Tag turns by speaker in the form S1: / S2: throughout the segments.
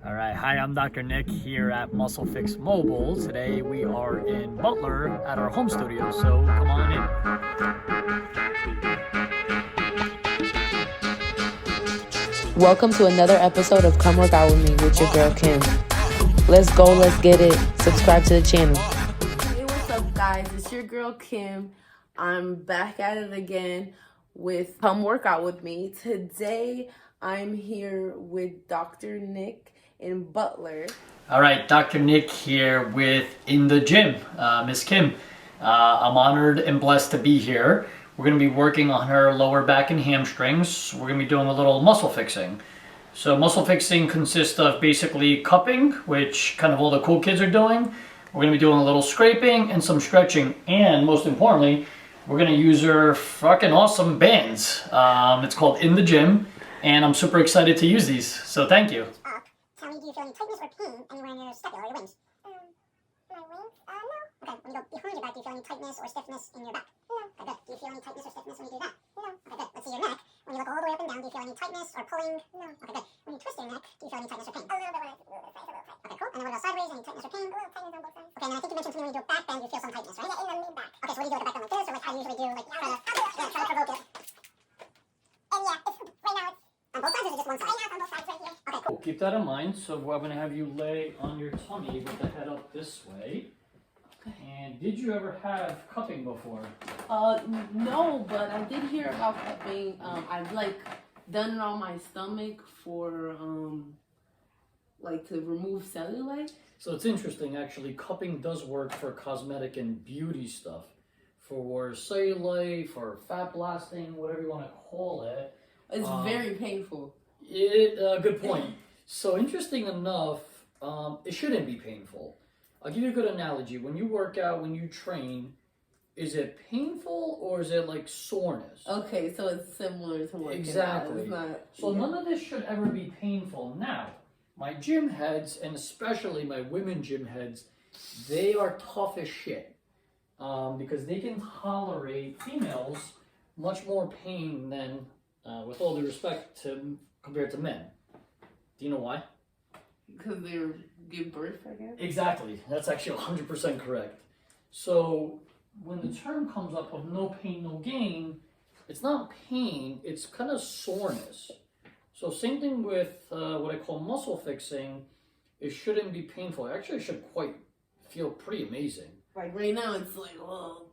S1: All right, hi, I'm Dr. Nick here at Muscle Fix Mobile. Today we are in Butler at our home studio, so come on in.
S2: Welcome to another episode of Come Work Out With Me with your girl Kim. Let's go, let's get it. Subscribe to the channel.
S3: Hey, what's up, guys? It's your girl Kim. I'm back at it again with Come Work Out With Me. Today I'm here with Dr. Nick in Butler.
S1: All right, Dr. Nick here with In the Gym, Miss Kim. I'm honored and blessed to be here. We're going to be working on her lower back and hamstrings. We're going to be doing a little muscle fixing. So muscle fixing consists of basically cupping, which kind of all the cool kids are doing. We're going to be doing a little scraping and some stretching. And most importantly, we're going to use her fucking awesome bands. It's called In the Gym. And I'm super excited to use these. So thank you.
S4: Tell me, do you feel any tightness or pain anywhere in your scapula or your wings? My wings? No. Okay, when you go behind your back, do you feel any tightness or stiffness in your back? No. Okay, good. Do you feel any tightness or stiffness when you do that? No. Okay, good. Let's see your neck. When you look all the way up and down, do you feel any tightness or pulling? No. Okay, good. When you twist your neck, do you feel any tightness or pain? A little bit when I move it, it's a little tight. Okay, cool. And then what about sideways? Any tightness or pain? A little tightness on both sides. Okay, and then I think you mentioned to me when you do a back bend, you feel some tightness, right? Yeah, in the mid-back. Okay, so what do you do with a back bend like this, or like how you usually do, like try to provoke it? And yeah, it's right now it's on both sides, or is it just one side? Right now it's on both sides right here. Okay, cool.
S1: Keep that in mind. So I'm going to have you lay on your tummy with the head up this way. And did you ever have cupping before?
S3: No, but I did hear about cupping. I've done it on my stomach for to remove cellulite.
S1: So it's interesting, actually. Cupping does work for cosmetic and beauty stuff. For cellulite, for fat blasting, whatever you want to call it.
S3: It's very painful.
S1: Good point. So interesting enough, it shouldn't be painful. I'll give you a good analogy. When you work out, when you train, is it painful or is it like soreness?
S3: Okay, so it's similar to working
S1: exactly.
S3: out.
S1: None of this should ever be painful. Now, my gym heads, and especially my women gym heads, they are tough as shit because they can tolerate females much more pain than, with all due respect, compared to men. Do you know why?
S3: Because they give birth, I guess?
S1: Exactly. That's actually 100% correct. So when the term comes up of no pain, no gain, it's not pain, it's kind of soreness. So same thing with what I call muscle fixing. It shouldn't be painful. Actually, it should feel pretty amazing.
S3: Like right now, it's like, oh,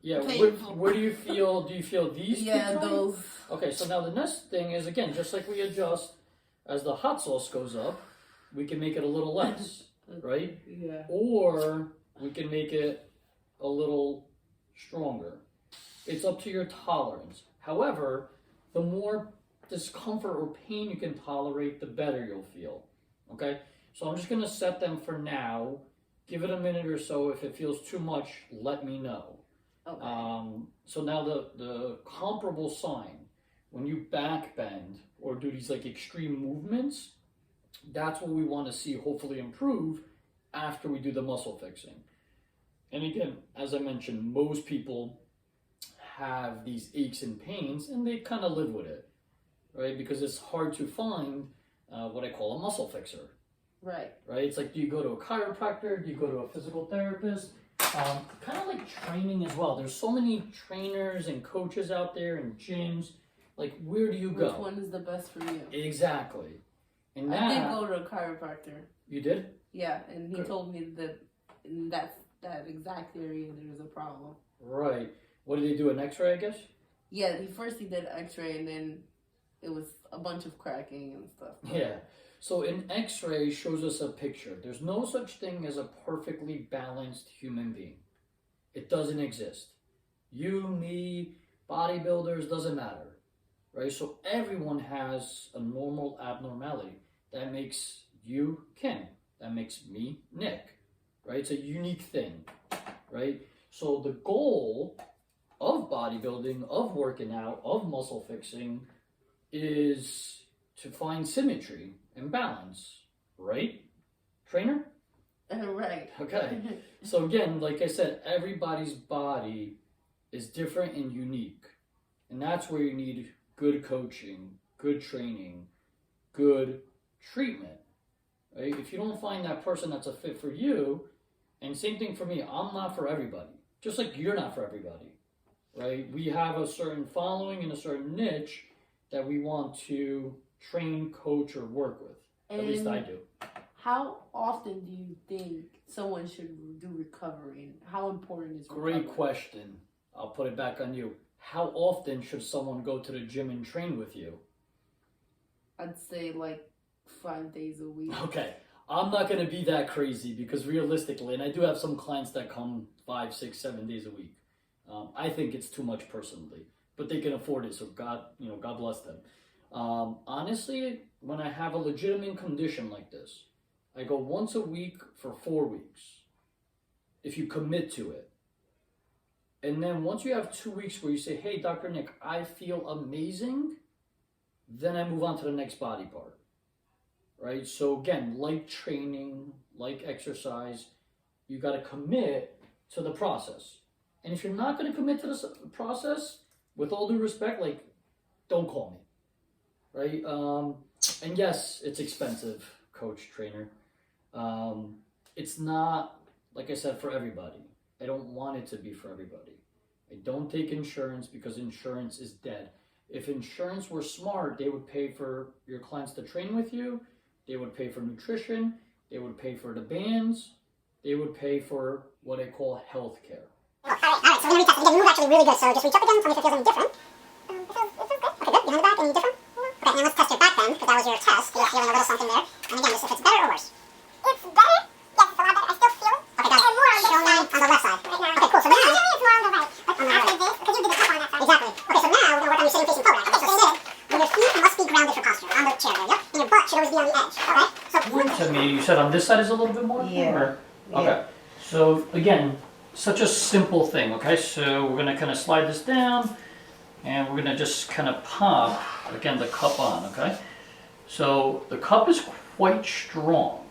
S1: yeah.
S3: painful.
S1: Where do you feel? Do you feel these?
S3: Yeah, those.
S1: Okay, so now the next thing is, again, just like we adjust as the hot sauce goes up, we can make it a little less, right?
S3: Yeah.
S1: Or we can make it a little stronger. It's up to your tolerance. However, the more discomfort or pain you can tolerate, the better you'll feel. Okay? So I'm just going to set them for now. Give it a minute or so. If it feels too much, let me know.
S3: Okay.
S1: So now the comparable sign, when you back bend or do these like extreme movements, that's what we want to see hopefully improve after we do the muscle fixing. And again, as I mentioned, most people have these aches and pains and they kind of live with it, right? Because it's hard to find what I call a muscle fixer.
S3: Right.
S1: Right? It's like, do you go to a chiropractor? Do you go to a physical therapist? Kind of like training as well. There's so many trainers and coaches out there and gyms. Like, where do you go?
S3: Which one is the best for you?
S1: Exactly. And
S3: I did go to a chiropractor.
S1: You did?
S3: Yeah, and he told me that in that exact area there's a problem.
S1: Right. What did they do, an x-ray, I guess?
S3: Yeah, he did x-ray and then it was a bunch of cracking and stuff.
S1: Yeah. So an x-ray shows us a picture. There's no such thing as a perfectly balanced human being. It doesn't exist. You, me, bodybuilders, doesn't matter. Right? So everyone has a normal abnormality. That makes you Kim. That makes me Nick. Right? It's a unique thing. Right? So the goal of bodybuilding, of working out, of muscle fixing is to find symmetry and balance. Right? Trainer?
S3: Right.
S1: Okay. So again, like I said, everybody's body is different and unique. And that's where you need good coaching, good training, good treatment. right? If you don't find that person that's a fit for you, and same thing for me, I'm not for everybody. Just like you're not for everybody, right? We have a certain following and a certain niche that we want to train, coach, or work with. At least I do.
S3: How often do you think someone should do recovery? How important is recovery?
S1: Great question. I'll put it back on you. How often should someone go to the gym and train with you?
S3: I'd say like 5 days a week.
S1: Okay. I'm not going to be that crazy because realistically, and I do have some clients that come 5, 6, 7 days a week. I think it's too much personally, but they can afford it. So God bless them. Honestly, when I have a legitimate condition like this, I go once a week for 4 weeks. If you commit to it. And then once you have 2 weeks where you say, hey, Dr. Nick, I feel amazing, then I move on to the next body part. Right? So again, like training, like exercise, you got to commit to the process. And if you're not going to commit to the process, with all due respect, like, don't call me. Right? And yes, it's expensive, coach, trainer. It's not, like I said, for everybody. I don't want it to be for everybody. I don't take insurance because insurance is dead. If insurance were smart, they would pay for your clients to train with you. They would pay for nutrition. They would pay for the bands. They would pay for what I call health care.
S4: All right, so we're going to retest. Again, you move actually really good, so just reach up again. Tell me if it feels any different. It feels good. Okay, good. Behind the back, any different? No. Okay, now let's test your back then, because that was your test. You're feeling a little something there. And again, just if it's better or worse. It's better. Yes, it's a lot better. I still feel it. Okay, got it. More on this side. On the left side. Right now. Okay, cool. So now... Usually it's more on the right. But on the right. After this, because you did the cup on that side. Exactly. Okay, so now we're going to work on your sitting facing forward. Okay, so sit. And your feet must be grounded for posture. On the chair there, yep. And your butt should always be on the edge. Okay? So...
S1: To me, you said on this side is a little bit more?
S3: Yeah.
S1: Okay. So again, such a simple thing, okay? So we're gonna kind of slide this down and we're gonna just kind of pop, again, the cup on, okay? So the cup is quite strong.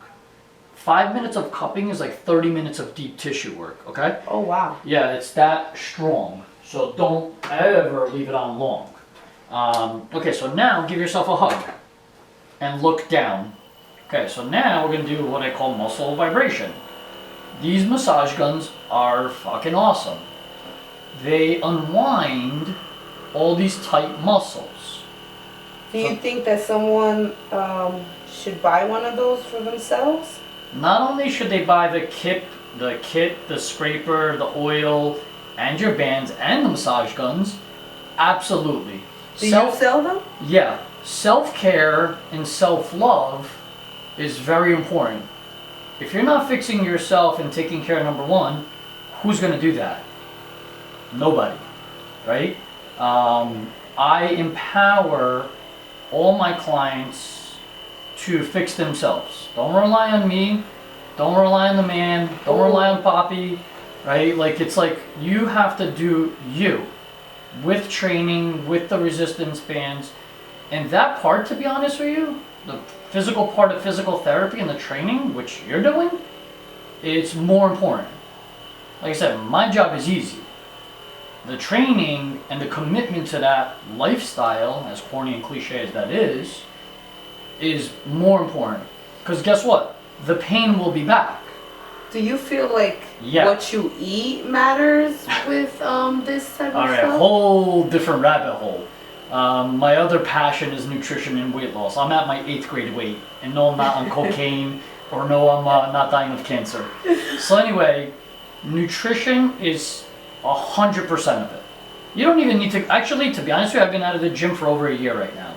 S1: 5 minutes of cupping is like 30 minutes of deep tissue work, okay?
S3: Oh, wow.
S1: Yeah, it's that strong. So don't ever leave it on long. Okay, so now give yourself a hug and look down. Okay, so now we're gonna do what I call muscle vibration. These massage guns are fucking awesome. They unwind all these tight muscles.
S3: Do you think that someone should buy one of those for themselves?
S1: Not only should they buy the kit, the scraper, the oil, and your bands and the massage guns, absolutely.
S3: Do you sell them?
S1: Yeah. Self-care and self-love is very important. If you're not fixing yourself and taking care of number one, who's going to do that? Nobody, right? I empower all my clients to fix themselves. Don't rely on me. Don't rely on the man. Don't rely on Poppy, right? Like, it's like you have to do you with training, with the resistance bands. And that part, to be honest with you, the physical part of physical therapy and the training, which you're doing, it's more important. Like I said, my job is easy. The training and the commitment to that lifestyle, as corny and cliche as that is more important. Because guess what? The pain will be back.
S3: Do you feel like what you eat matters with this type of
S1: All right,
S3: stuff?
S1: whole different rabbit hole. My other passion is nutrition and weight loss. I'm at my 8th grade weight, and no, I'm not on cocaine, or no, I'm not dying of cancer. So anyway, nutrition is 100% of it. You don't even need to, actually, to be honest with you, I've been out of the gym for over a year right now.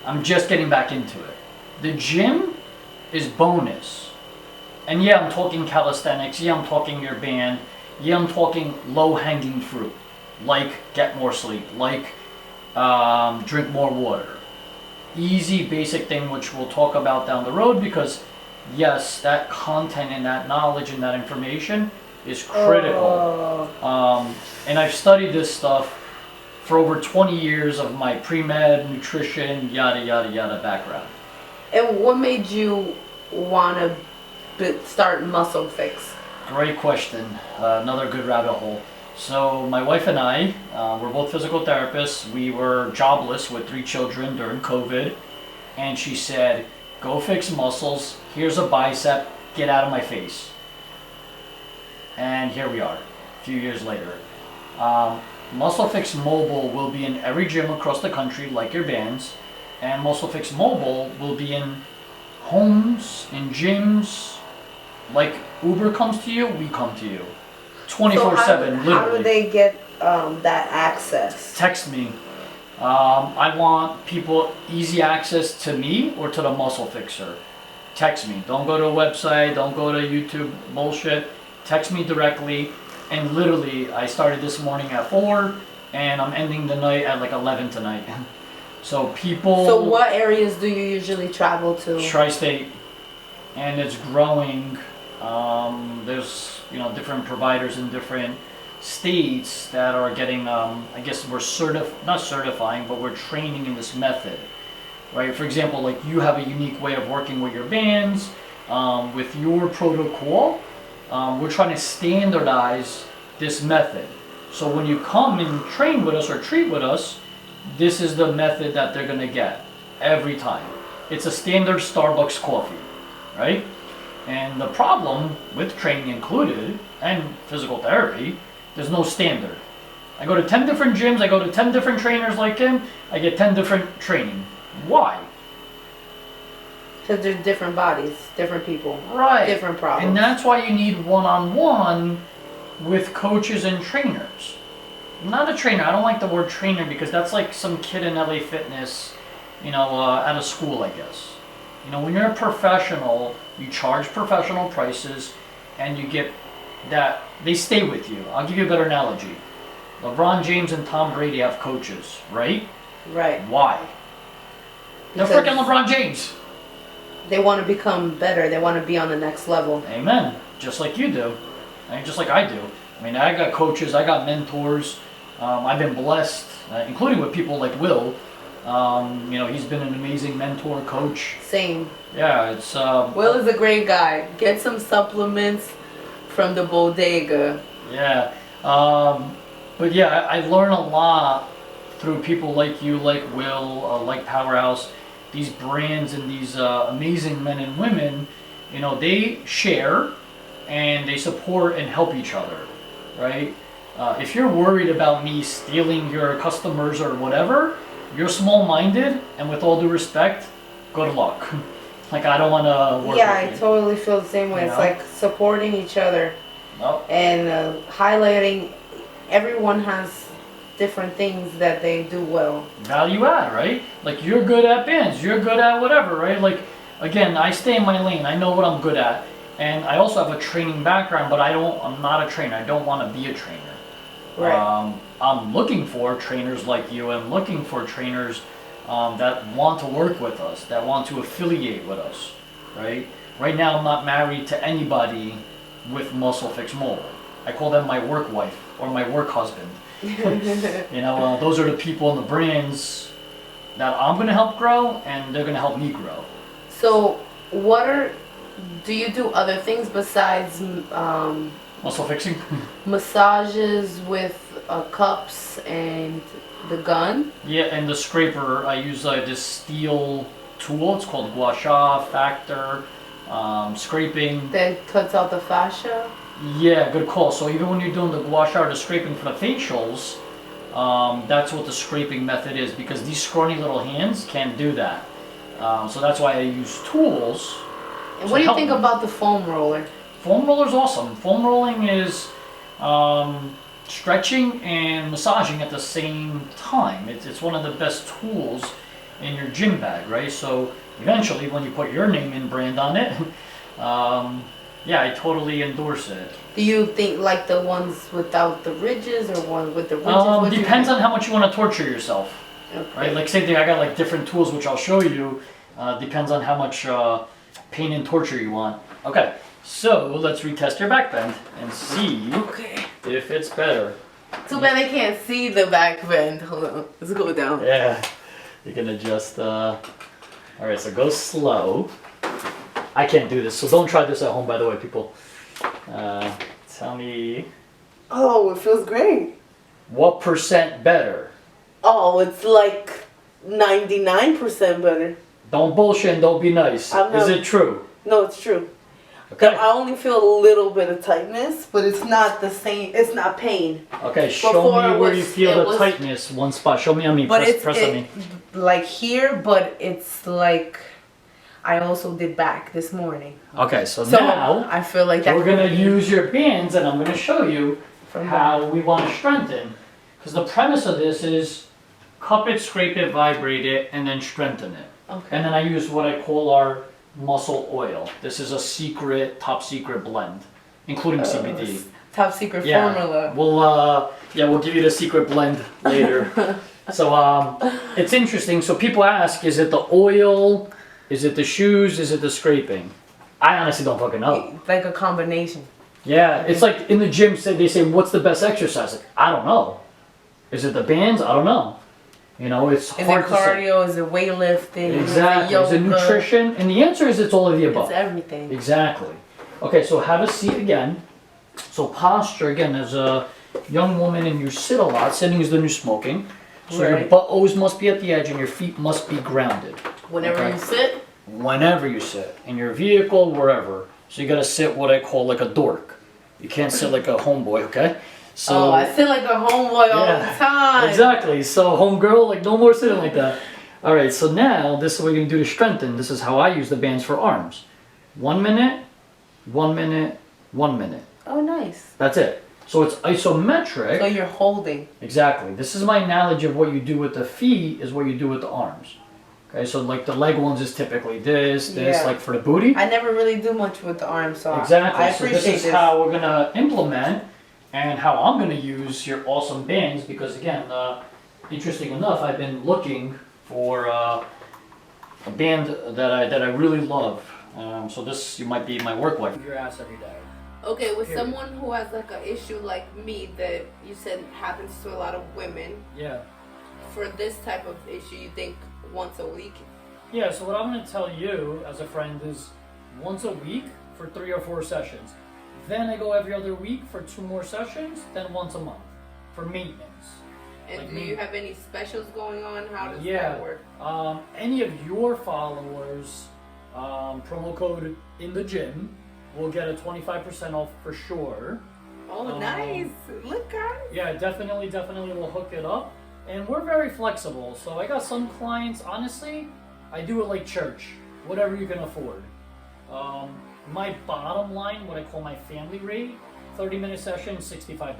S1: I'm just getting back into it. The gym is bonus. And yeah, I'm talking calisthenics, yeah, I'm talking your band, yeah, I'm talking low-hanging fruit, like get more sleep, like drink more water. Easy, basic thing which we'll talk about down the road, because yes, that content and that knowledge and that information is critical. And I've studied this stuff for over 20 years of my pre-med, nutrition, yada yada yada background.
S3: And what made you want to start Muscle Fix?
S1: Great question. Another good rabbit hole. So my wife and I, we're both physical therapists. We were jobless with 3 children during COVID. And she said, go fix muscles. Here's a bicep. Get out of my face. And here we are, a few years later. Musclefix Mobile will be in every gym across the country, like your bands. And Musclefix Mobile will be in homes, in gyms. Like Uber comes to you, we come to you. 24/7, literally.
S3: How do they get that access?
S1: Text me. I want people easy access to me or to the muscle fixer. Text me. Don't go to a website. Don't go to YouTube bullshit. Text me directly. And literally, I started this morning at 4, and I'm ending the night at like 11 tonight. So people.
S3: So what areas do you usually travel to?
S1: Tri-state, and it's growing. There's different providers in different states that are getting. I guess we're not certifying, but we're training in this method, right? For example, like you have a unique way of working with your bands, with your protocol. We're trying to standardize this method. So when you come and train with us or treat with us, this is the method that they're gonna get every time. It's a standard Starbucks coffee, right? And the problem with training included and physical therapy, there's no standard. I go to 10 different gyms, I go to 10 different trainers like him, I get 10 different training. Why?
S3: Because there's different bodies, different people,
S1: Right.
S3: different problems.
S1: And that's why you need one-on-one with coaches and trainers. I'm not a trainer. I don't like the word trainer because that's like some kid in LA Fitness, at a school, I guess. When you're a professional, you charge professional prices and you get that, they stay with you. I'll give you a better analogy. LeBron James and Tom Brady have coaches, right?
S3: Right.
S1: Why? They're
S3: Because
S1: freaking LeBron James.
S3: they want to become better. They want to be on the next level.
S1: Amen. Just like you do. And just like I do. I mean, I got coaches, I got mentors. I've been blessed, including with people like Will. He's been an amazing mentor, coach.
S3: Same.
S1: Yeah, it's...
S3: Will is a great guy. Get some supplements from the bodega.
S1: Yeah. But yeah, I learn a lot through people like you, like Will, like Powerhouse. These brands and these amazing men and women, they share and they support and help each other, right? If you're worried about me stealing your customers or whatever, you're small-minded, and with all due respect, good luck. Like, I don't want to work
S3: Yeah, I
S1: with you.
S3: totally feel the same way.
S1: You
S3: It's
S1: know?
S3: like supporting each other
S1: Nope.
S3: and highlighting. Everyone has different things that they do well.
S1: Value add, right? Like, you're good at bands, you're good at whatever, right? Like, again, I stay in my lane. I know what I'm good at. And I also have a training background, but I'm not a trainer. I don't want to be a trainer.
S3: Right.
S1: I'm looking for trainers like you. I'm looking for trainers that want to work with us, that want to affiliate with us, right? Right now, I'm not married to anybody with Musclefix Mobile. I call them my work wife or my work husband. Those are the people and the brands that I'm going to help grow, and they're going to help me grow.
S3: So, do you do other things besides
S1: Muscle fixing?
S3: massages with cups and the gun?
S1: Yeah, and the scraper, I use this steel tool. It's called gua sha, factor, scraping.
S3: That cuts out the fascia?
S1: Yeah, good call. So even when you're doing the gua sha or the scraping for the facials, that's what the scraping method is, because these scrawny little hands can't do that. So that's why I use tools.
S3: And what do you think about the foam roller?
S1: Foam roller's awesome. Foam rolling is stretching and massaging at the same time. It's one of the best tools in your gym bag, right? So eventually, when you put your name and brand on it, yeah, I totally endorse it.
S3: Do you think like the ones without the ridges or one with the ridges?
S1: Depends on how much you want to torture yourself,
S3: Okay.
S1: right? Like same thing, I got like different tools which I'll show you. Depends on how much pain and torture you want. Okay, so let's retest your back bend and see if it's better.
S3: Too bad they can't see the back bend. Hold on, let's go down.
S1: Yeah, you can adjust. All right, so go slow. I can't do this, so don't try this at home, by the way, people. Tell me.
S3: Oh, it feels great.
S1: What % better?
S3: Oh, it's like 99% better.
S1: Don't bullshit and don't be nice.
S3: I'm
S1: Is
S3: not-
S1: it true?
S3: No, it's true.
S1: Okay.
S3: I only feel a little bit of tightness, but it's not the same. It's not pain.
S1: Okay, show
S3: Before
S1: me
S3: it
S1: where
S3: was-
S1: you feel
S3: it
S1: the
S3: was-
S1: tightness. One spot. Show me on me.
S3: But
S1: Press on me.
S3: like here, but it's like I also did back this morning.
S1: Okay, so
S3: So
S1: now
S3: I feel like that
S1: we're gonna use your bands, and I'm gonna show you
S3: From
S1: how we want to strengthen. Because the premise of this is cup it, scrape it, vibrate it, and then strengthen it.
S3: Okay.
S1: And then I use what I call our muscle oil. This is a secret, top secret blend, including CBD.
S3: Top secret
S1: Yeah,
S3: formula.
S1: we'll give you the secret blend later. So it's interesting. So people ask, is it the oil? Is it the shoes? Is it the scraping? I honestly don't fucking know.
S3: Like a combination.
S1: Yeah, it's like in the gym, they say, what's the best exercise? Like, I don't know. Is it the bands? I don't know. You know, it's
S3: Is
S1: hard
S3: it
S1: to say.
S3: cardio? Is it weightlifting?
S1: Exactly.
S3: Is
S1: Is it
S3: yoga?
S1: nutrition? And the answer is it's all of the above.
S3: It's everything.
S1: Exactly. Okay, so have a seat again. So posture, again, as a young woman and you sit a lot, sitting is the new smoking. So your
S3: Right.
S1: butt always must be at the edge and your feet must be grounded.
S3: Whenever
S1: Okay.
S3: you sit,
S1: Whenever you sit, in your vehicle, wherever. So you gotta sit what I call like a dork. You can't sit like a homeboy, okay? So
S3: I sit like a homeboy all the time.
S1: exactly. So homegirl, like no more sitting like that. All right. So now this is what you're gonna do to strengthen. This is how I use the bands for arms. 1 minute, 1 minute, 1 minute.
S3: Oh, nice.
S1: That's it. So it's isometric.
S3: So you're holding.
S1: Exactly. This is my analogy of what you do with the feet is what you do with the arms. Okay. So like the leg ones is typically this.
S3: Yeah.
S1: Like for the booty.
S3: I never really do much with the arms, so
S1: Exactly.
S3: I
S1: So
S3: appreciate
S1: this is how we're gonna implement and how I'm gonna use your awesome bands because again, interesting enough, I've been looking for a band that I really love. So this you might be my work wife. Your ass every day.
S3: Okay, with
S1: Here.
S3: someone who has like an issue like me that you said happens to a lot of women,
S1: Yeah.
S3: for this type of issue, you think once a week?
S1: Yeah. So what I'm gonna tell you as a friend is once a week for 3 or 4 sessions. Then I go every other week for 2 more sessions. Then once a month for maintenance.
S3: And
S1: Like
S3: do
S1: me.
S3: you have any specials going on? How does
S1: Yeah.
S3: that work?
S1: Any of your followers, promo code in the gym will get a 25% off for sure.
S3: Oh, nice. Look, guys.
S1: Yeah, definitely will hook it up. And we're very flexible. So I got some clients, honestly, I do it like church, whatever you can afford. My bottom line, what I call my family rate, 30-minute session, $65.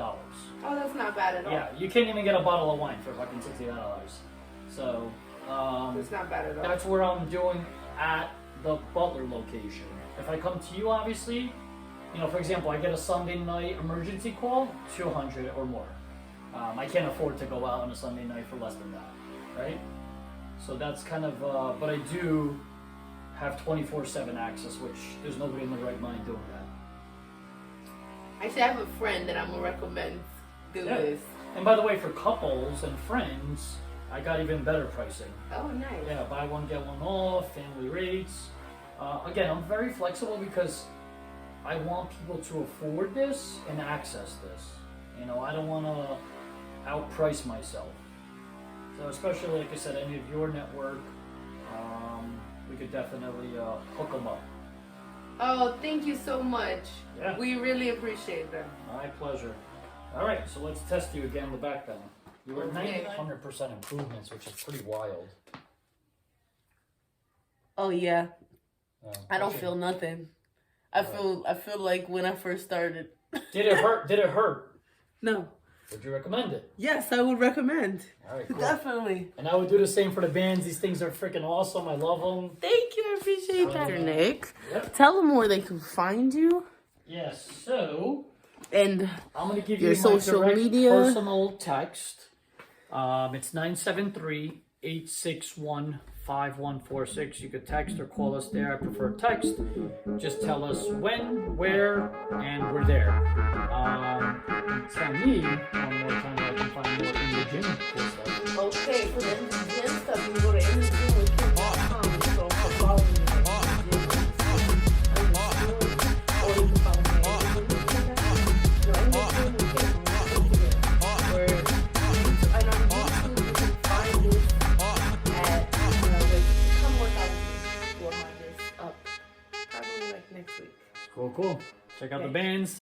S3: Oh, that's not bad at all.
S1: Yeah, you can't even get a bottle of wine for fucking $60. So,
S3: It's not bad at all.
S1: that's where I'm doing at the Butler location. If I come to you, obviously, you know, for example, I get a Sunday night emergency call, $200 or more. I can't afford to go out on a Sunday night for less than that, right? So that's kind of, but I do have 24/7 access, which there's nobody in the right mind doing that.
S3: Actually, I have a friend that I'm gonna recommend do
S1: Yeah.
S3: this.
S1: And by the way, for couples and friends, I got even better pricing.
S3: Oh, nice.
S1: Yeah, buy one, get one off, family rates. Again, I'm very flexible because I want people to afford this and access this. You know, I don't want to outprice myself. So especially, like I said, any of your network, we could definitely hook them up.
S3: Oh, thank you so much.
S1: Yeah.
S3: We really appreciate that.
S1: My pleasure. All right, so let's test you again, the back bend. You were
S3: Okay.
S1: 900% improvements, which is pretty wild.
S3: Oh yeah, I don't
S1: Okay.
S3: feel nothing. I feel like when I first started.
S1: Did it hurt? Did it hurt?
S3: No.
S1: Would you recommend it?
S3: Yes, I would recommend.
S1: All right, cool.
S3: Definitely.
S1: And I would do the same for the bands. These things are freaking awesome. I love them.
S3: Thank you. I appreciate that. Nick,
S1: Yep.
S3: tell them where they can find you
S1: Yes. So
S3: and
S1: I'm gonna give
S3: Your
S1: you my
S3: social
S1: direct
S3: media.
S1: personal text. It's 973-861-5146. You could text or call us there. I prefer text. Just tell us when, where, and we're there. Tell me one more time I can find more in the gym cool stuff.
S3: okay for the gym stuff. You go to inthegymwithkim.com. So follow me. Or you can follow me. And on YouTube, you can find this at, come work out with me. next week.
S1: Cool. Check out the bands.